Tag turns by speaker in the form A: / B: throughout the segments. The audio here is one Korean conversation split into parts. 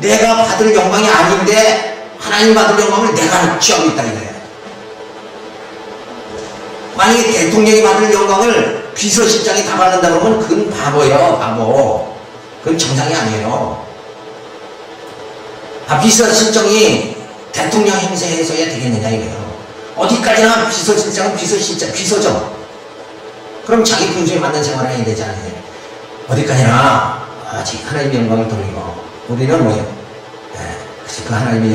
A: 내가 받을 영광이 아닌데 하나님 받을 영광을 내가 취하고 있다 이거야. 만약에 대통령이 받을 영광을 비서실장이 다 받는다 그러면 그건 바보예요. 바보. 그건 정상이 아니에요. 비서실장이 대통령 행세에서야 되겠느냐 이거예요. 어디까지나 비서실장은 비서죠. 그럼 자기 분수에 맞는 생활을 해야 되잖아요. 어디까지나 아직 하나님의 영광을 돌리고 우리는 뭐예요? 그 하나님의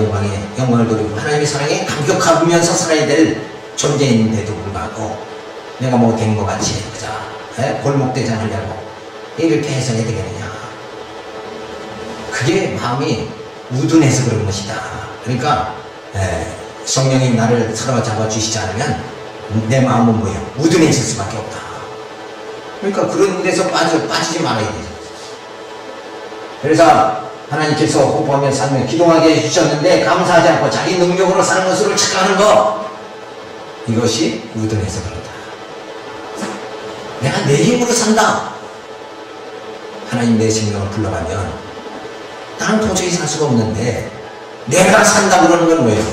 A: 영광을 돌리고 하나님의 사랑에 감격하면서 살아야 될 존재인데도 불구하고 내가 뭐 된 것 같이 그자 골목대장 하려고 이렇게 해서야 되겠느냐. 그게 마음이 우둔해서 그런 것이다. 그러니까 성령이 나를 사로잡아 주시지 않으면 내 마음은 뭐예요? 우둔해질 수밖에 없다. 그러니까 그런 데서 빠지지 말아야 되죠. 그래서 하나님께서 호흡하며 살며 기도하게 해주셨는데 감사하지 않고 자기 능력으로 사는 것으로 착각하는 것, 이것이 우둔해서 그런다. 내가 내 힘으로 산다. 하나님 내 생명을 불러가면 나는 도저히 살 수가 없는데 내가 산다 그러는 건 뭐예요?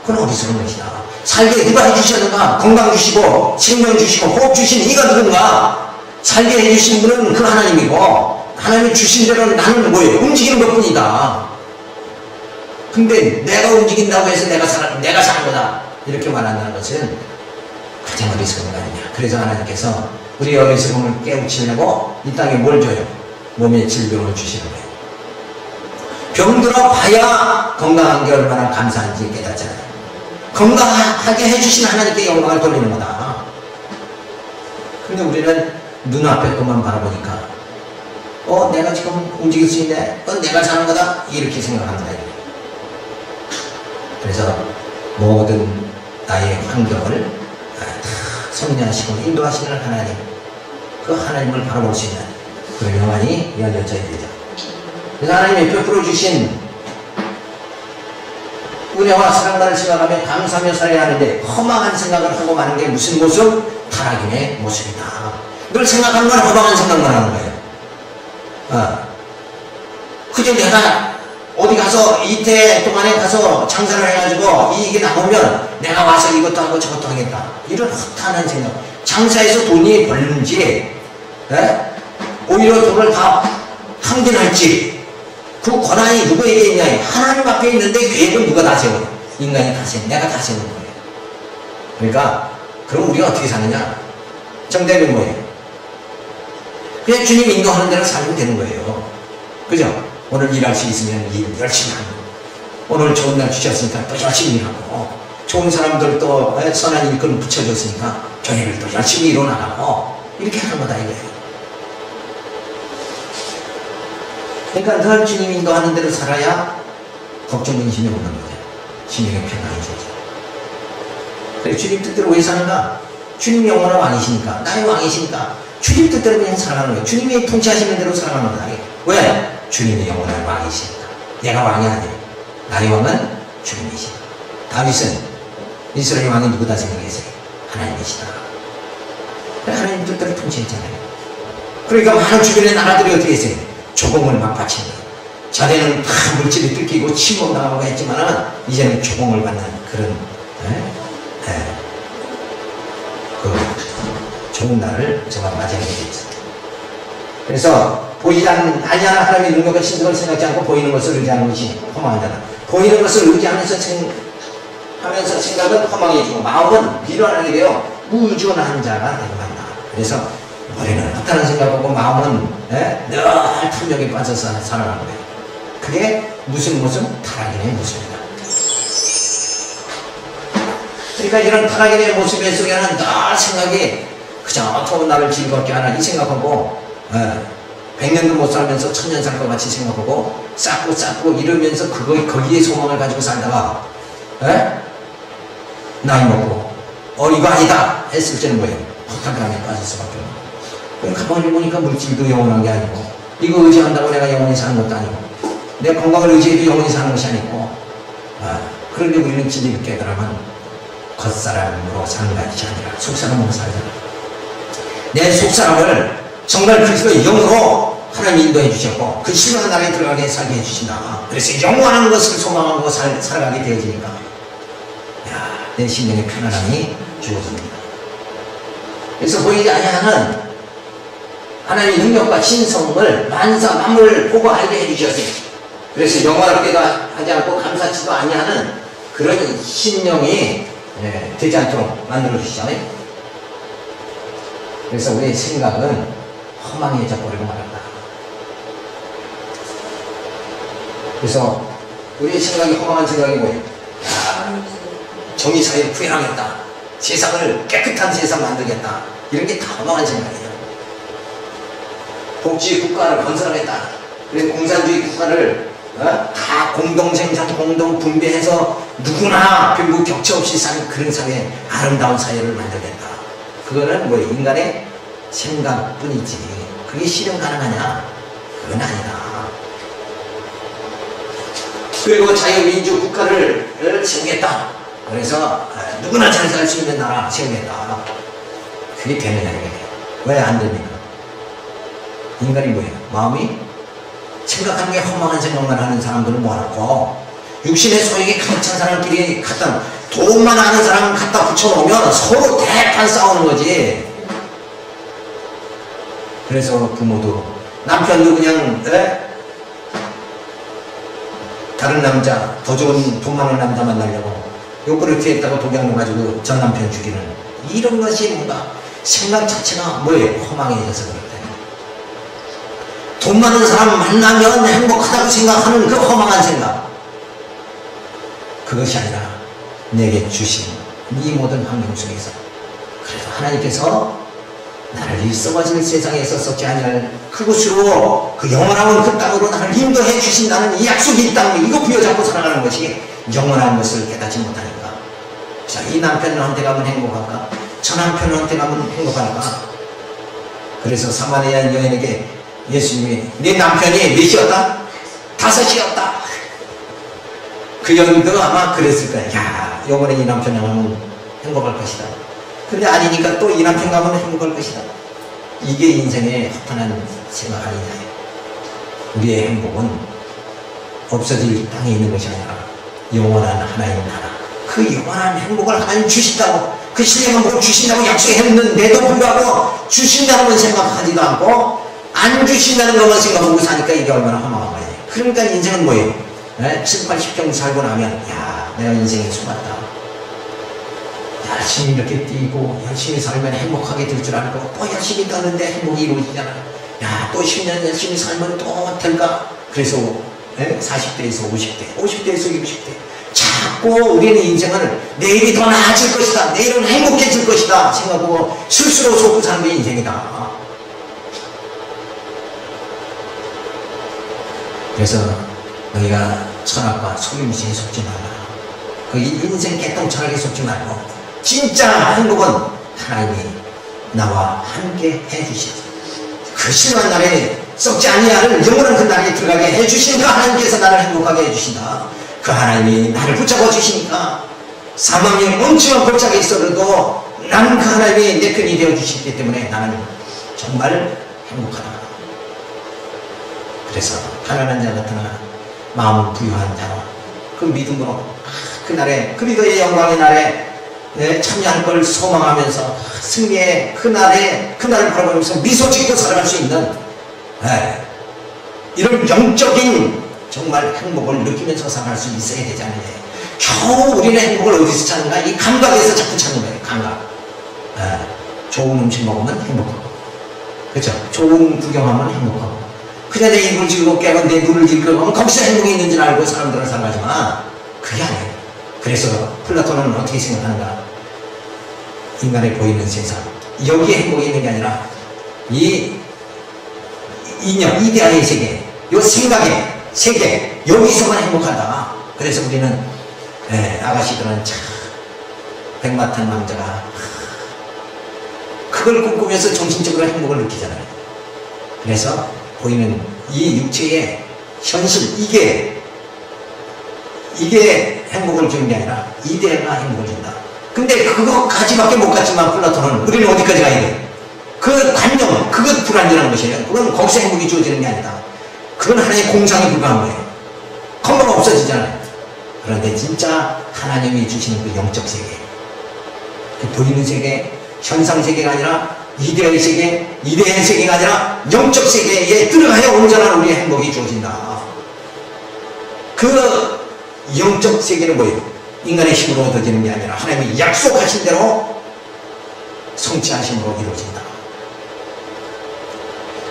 A: 그건 어리석은 것이다. 살게 누가 해주셨는가? 건강 주시고 생명 주시고 호흡 주신 이가 누군가? 살게 해주신 분은 그 하나님이고 하나님이 주신 대로 나는 뭐예요? 움직이는 것 뿐이다. 근데 내가 움직인다고 해서 내가 사는 거다 이렇게 말한다는 것은 가장 어리석은 거 아니냐. 그래서 하나님께서 우리 어리석음을 깨우치려고 이 땅에 뭘 줘요? 몸에 질병을 주시는 거예요. 병들어 봐야 건강한 게 얼마나 감사한지 깨닫잖아요. 건강하게 해주신 하나님께 영광을 돌리는 거다. 근데 우리는 눈앞에 것만 바라보니까 내가 지금 움직일 수 있네, 내가 사는 거다 이렇게 생각합니다. 그래서 모든 나의 환경을 섭리하시고 인도하시는 하나님, 그 하나님을 바라볼 수 있는 그런 영안이 열려져야 되죠. 그래서 하나님이 베풀어 주신 은혜와 사랑만을 생각하며 감사하며 살아야 하는데 허망한 생각을 하고 마는 게 무슨 모습? 타락인의 모습이다. 늘 생각하는 건 허망한 생각만 하는 거예요. 그저 내가 어디 가서 이태 동안에 가서 장사를 해가지고 이익이 나오면 내가 와서 이것도 하고 저것도 하겠다. 이런 허탄한 생각. 장사해서 돈이 벌는지 오히려 돈을 다 탕진할지 그 권한이 누구에게 있냐? 하나님 앞에 있는데 계획은 누가 다 세워요? 인간이 다 세워. 내가 다 세우는 거예요. 그러니까 그럼 우리가 어떻게 사느냐? 정답은 뭐예요? 그냥 주님 인도하는 대로 살면 되는 거예요. 그죠? 오늘 일할 수 있으면 일 열심히 하고, 오늘 좋은 날 주셨으니까 또 열심히 하고, 좋은 사람들 또 선한 일꾼 붙여줬으니까 교회를 또 열심히 이뤄나가고, 이렇게 하는 거다 이거예요. 그러니까 늘 주님 인도하는 대로 살아야 걱정 근심이 없는 거죠. 심령의 평안이 주죠. 그래 주님 뜻대로 왜 사는가? 주님이 영원한 왕이시니까, 나의 왕이시니까 주님 뜻대로 그냥 살아가는 거예요. 주님이 통치하시는 대로 살아가는 거다. 왜? 주님이 영원한 왕이시니까. 내가 왕이 아니에요. 나의 왕은 주님이시다. 다윗은 이스라엘 왕이 누구다 생각했어요? 하나님이시다. 하나님 뜻대로 통치했잖아요. 그러니까 많은 주변의 나라들이 어떻게 했어요? 조공을 막 바친 거예요. 자네는 다 물질이 뜯기고 침범당하고 했지만은 이제는 조공을 받는 그런 그 좋은 날을 정말 맞이하게 되었습니다. 그래서 보이지 아니하는 하나님의 능력과 신성을 생각지 않고 보이는 것을 의지하는 것이 허망한 자다. 보이는 것을 의지하면서 하면서 생각은 허망해지고 마음은 미련하게 되어 무준한 자가 되고 한다. 그래서 머리는 허탄한 생각하고 마음은 늘 탐욕에 빠져서 살아가는 거예요. 그게 무슨 모습? 타락인의 모습이다. 그러니까 이런 타락인의 모습 속에는 늘 생각이 그저 더운 나를 즐겁게 하나 이 생각하고 100년도 못 살면서 1000년 살 것 같이 생각하고 쌓고 이러면서 거기에 소망을 가지고 살다가 나이 먹고 이거 아니다 했을 때는 뭐예요? 허탄감에 빠질 수밖에 없는. 가만히 보니까 물질도 영원한 게 아니고 이거 의지한다고 내가 영원히 사는 것도 아니고 내 건강을 의지해도 영원히 사는 것이 아니고 그런데 우리는 진리를 깨달으면 겉사람으로 사는 것이 아니라 속사람으로 살잖아. 내 속사람을 정말 그리스도의 영으로 하나님 인도해 주셨고 그 신령한 나라에 들어가게 살게 해주신다. 그래서 영원한 것을 소망하고 살아가게 되어지니까 야, 내 심령의 편안함이 주어집니다. 그래서 보이지 아니하는 하나님의 능력과 신성을 만사 만물을 보고 알게 해주셨어요. 그래서 영원하게도 하지 않고 감사치도 아니하는 그런 심령이 되지 않도록 만들어 주시잖아요. 그래서 우리의 생각은 허망해져 버리고 말았다. 그래서 우리의 생각이 허망한 생각이 뭐예요? 정의사회를 구현하겠다. 세상을 깨끗한 세상 만들겠다. 이런 게 다 허망한 생각이에요. 복지국가를 건설하겠다. 그래서 공산주의 국가를 다 공동생산, 공동분배해서 누구나 별로 격차 없이 사는 그런 사회, 아름다운 사회를 만들겠다. 그거는 뭐예요? 인간의 생각뿐이지. 그게 실현 가능하냐? 그건 아니다. 그리고 자유민주 국가를 세우겠다. 그래서 누구나 잘 살 수 있는 나라 세우겠다. 그게 되느냐 이거예요. 왜 안 됩니까? 인간이 뭐예요? 마음이 생각하는 게 허망한 생각만 하는 사람들을 모아놓고 육신의 소욕이 가득 찬 사람끼리 갖다 돈만 아는 사람 갖다 붙여놓으면 서로 대판 싸우는 거지. 그래서 부모도 남편도 그냥 다른 남자 더 좋은 돈 많은 남자 만나려고 요구르트 했다고 독약을 가지고 전 남편 죽이는 이런 것이 뭔가 생각 자체가 뭐예요? 허망해져서 그렇다. 돈 많은 사람 만나면 행복하다고 생각하는 그 허망한 생각, 그것이 아니라 내게 주신 이 모든 환경 속에서 그래도 하나님께서 나를 이 썩어질 세상에서 썩지 아니할 그곳으로 그 영원한 그 땅으로 나를 인도해 주신다는 이 약속이 있다는 거, 이거 부여잡고 살아가는 것이 영원한 것을 깨닫지 못하니까. 자, 이 남편한테 가면 행복할까? 저 남편한테 가면 행복할까? 그래서 사마리아 여인에게 예수님이 네 남편이 몇이었다? 5이었다. 그 여인도 아마 그랬을 거야. 야, 영원히 이 남편을 가면 행복할 것이다. 근데 아니니까 또 이 남편 가면 행복할 것이다. 이게 인생의 허탄한 생각 아니냐. 우리의 행복은 없어질 땅에 있는 것이 아니라 영원한 하나님 나라, 그 영원한 행복을 하나님 주신다고, 그 신령한 복을 주신다고 약속했는데도 불구하고 주신다는 건 생각하지도 않고 안 주신다는 것만 생각하고 사니까 이게 얼마나 허망한 거예요. 그러니까 인생은 뭐예요? 7, 80평 살고 나면 야, 내가 인생에 속았다. 열심히 이렇게 뛰고 열심히 살면 행복하게 될 줄 알고 또 열심히 떠는데 행복이 이루어지잖아. 야, 또 10년 열심히 살면 또 될까? 그래서 40대에서 50대, 50대에서 60대 자꾸 우리는 인생을 내일이 더 나아질 것이다, 내일은 행복해질 것이다 생각하고 스스로 속고 사는 게 인생이다. 그래서 너희가 철학과 속임수에 속지 마라. 그 인생 개똥 철학에 속지 말고 진짜 행복은 하나님이 나와 함께 해주시죠. 그 신한 날에 썩지 아니하는 영원한 그 날에 들어가게 해주시니까 하나님께서 나를 행복하게 해주신다. 그 하나님이 나를 붙잡아 주시니까 사망의 엄청난 골짜기에 있어도 나는 그 하나님이 내 편이 되어주시기 때문에 나는 정말 행복하다. 그래서 가난한 자 같으나 마음 부유한 자와 그 믿음으로 그날에 그리스도의 영광의 날에 참여할 걸 소망하면서 승리의 그날에 그날을 바라보면서 미소 짓고 살아갈 수 있는 이런 영적인 정말 행복을 느끼면서 살아갈 수 있어야 되지 않느냐. 겨우 우리는 행복을 어디서 찾는가? 이 감각에서 자꾸 찾는 거예요. 감각. 좋은 음식 먹으면 행복하고, 그렇죠? 좋은 구경하면 행복하고, 그냥 내 입을 즐겁게 하고 내 눈을 즐겁게 하면 거기서 행복이 있는 줄 알고 사람들은 살아가지만 그게 아니에요. 그래서 플라톤은 어떻게 생각하는가? 인간에 보이는 세상, 여기에 행복이 있는 게 아니라 이 이념, 이데아의 세계, 이 생각의 세계, 여기서만 행복하다. 그래서 우리는 아가씨들은 참 백마탄 왕자가 그걸 꿈꾸면서 정신적으로 행복을 느끼잖아요. 그래서 보이는 이 육체의 현실, 이게 행복을 주는 게 아니라 이데아가 행복을 준다. 근데 그거까지밖에 못 갔지만 플라톤은 우리는 어디까지 가야 돼? 그 관념, 그건 불완전한 것이에요. 그건 거기서 행복이 주어지는 게 아니다. 그건 하나의 공상에 불과한 거예요. 컴버가 없어지잖아요. 그런데 진짜 하나님이 주시는 그 영적 세계, 그 보이는 세계, 현상 세계가 아니라 이데아의 세계, 이데아의 세계가 아니라 영적 세계에 들어가야 온전한 우리의 행복이 주어진다. 그 영적 세계는 뭐예요? 인간의 힘으로 얻어지는 게 아니라 하나님이 약속하신 대로 성취하심으로 이루어진다.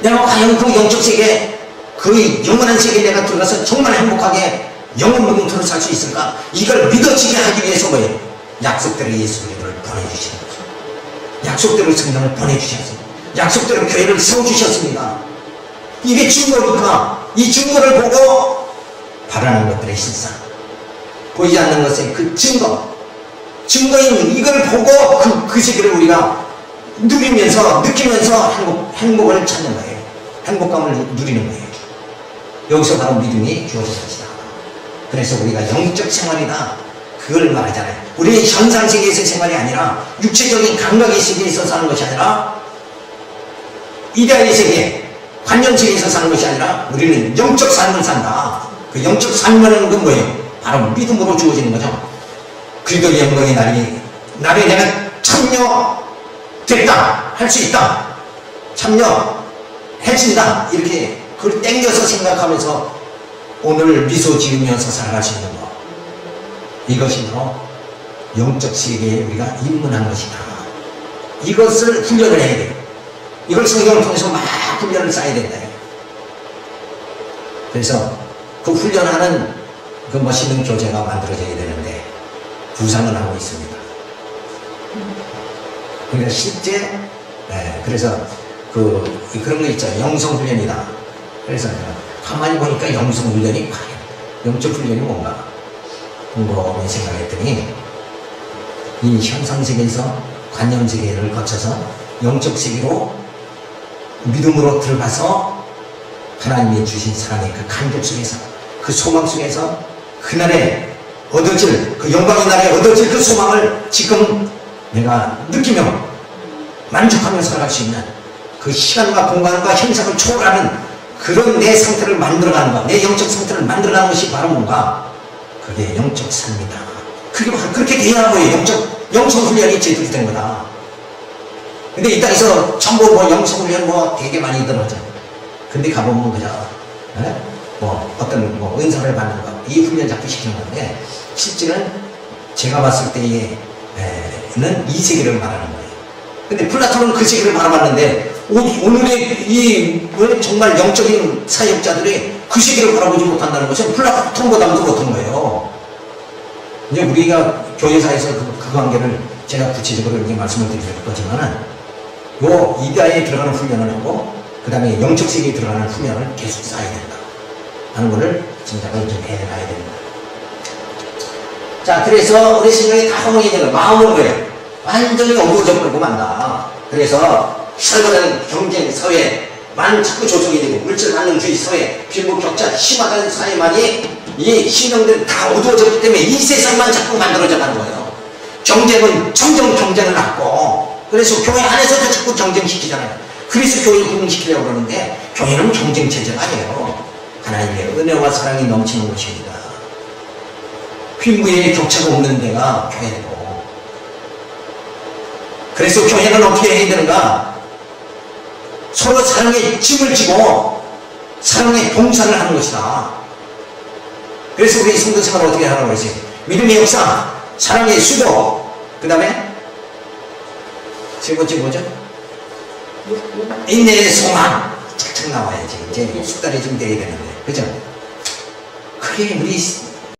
A: 내가 과연 그 영적 세계, 그 영원한 세계에 내가 들어가서 정말 행복하게 영원 무궁토로 살 수 있을까? 이걸 믿어지게 하기 위해서 뭐예요? 약속대로 예수 그리스도를 보내주시는 거죠. 약속대로 성령을 보내주셨습니다. 약속대로 교회를 세워주셨습니다. 이게 증거니까 이 증거를 보고 바라는 것들의 실상, 보이지 않는 것의 그 증거인 이걸 보고 그 세계를 우리가 누리면서 느끼면서 행복을 찾는 거예요. 행복감을 누리는 거예요. 여기서 바로 믿음이 주어진 것이다. 그래서 우리가 영적 생활이다, 그걸 말하잖아요. 우리는 현상세계에서 생활이 아니라 육체적인 감각의 세계에서 사는 것이 아니라 이데아의 세계, 관념세계에서 사는 것이 아니라 우리는 영적 삶을 산다. 그 영적 삶이라는 건 뭐예요? 바로 믿음으로 주어지는 거죠. 그리스도의 영광의 날에 내가 참여됐다, 할 수 있다, 참여해진다, 이렇게 그걸 땡겨서 생각하면서 오늘 미소 지으면서 살아갈 수 있는 것, 이것이 바로 영적 세계에 우리가 입문한 것이다. 이것을 훈련을 해야 돼요. 이걸 성경을 통해서 막 훈련을 쌓아야 된다. 그래서 그 훈련하는 그 멋있는 교재가 만들어져야 되는데 부상을 하고 있습니다. 그러니까 실제, 그래서 그런 거 있죠. 영성훈련이다. 그래서 가만히 보니까 영성훈련이 과연 영적 훈련이 뭔가 곰곰이 생각했더니 이 현상세계에서 관념세계를 거쳐서 영적 세계로 믿음으로 들어가서 하나님이 주신 사랑의 그 간격 속에서, 그 소망 속에서 그날에 얻어질, 그 영광의 날에 얻어질 그 소망을 지금 내가 느끼며 만족하며 살아갈 수 있는 그 시간과 공간과 형상을 초월하는 그런 내 상태를 만들어가는 것, 내 영적 상태를 만들어가는 것이 바로 뭔가, 그게 영적 삶이다. 그게 바로 그렇게 돼야 뭐예요? 영적 훈련이 제대로 된 거다. 근데 이 땅에서 전부 뭐 영성 훈련 되게 많이 들어오죠. 근데 가보면 그저 어떤 은사를 받는 것, 이 훈련 잡기 시키는 건데, 실제는 제가 봤을 때에는 이 세계를 말하는 거예요. 근데 플라톤은 그 세계를 바라봤는데 오늘의 이 정말 영적인 사역자들이 그 세계를 바라보지 못한다는 것은 플라톤보다도 못한 거예요. 이제 우리가 교회사에서 그 관계를 제가 구체적으로 이렇게 말씀을 드릴 거지만은 요 이데아에 들어가는 훈련을 하고 그 다음에 영적 세계에 들어가는 훈련을 계속 쌓아야 된다 하는 거를 짐작을 좀 해놔야 됩니다. 자, 그래서 우리 생각이 다 허무해지는 마음은 거예요. 완전히 어두워져 버리고 만다. 그래서 살벌한 경쟁 사회만 자꾸 조성이 되고 물질 만능주의 사회, 빈부 격차 심화된 사회만이 이 신령들이 다 어두워졌기 때문에 이 세상만 자꾸 만들어져 가는 거예요. 경쟁은 점점 경쟁을 낳고, 그래서 교회 안에서도 자꾸 경쟁시키잖아요. 그래서 교회를 구분시키려고 그러는데 교회는 경쟁체제가 아니에요. 하나님의 은혜와 사랑이 넘치는 곳입니다. 빈부의 격차가 없는 데가 교회고, 그래서 교회는 어떻게 해야 되는가? 서로 사랑의 짐을 지고 사랑의 봉사를 하는 것이다. 그래서 우리 성도 생활을 어떻게 하라고 했어요? 믿음의 역사, 사랑의 수고, 그 다음에 세 번째 뭐죠? 인내의 소망. 착착 나와야지. 이제 숙달이 좀 돼야 되는데, 그죠? 그게 우리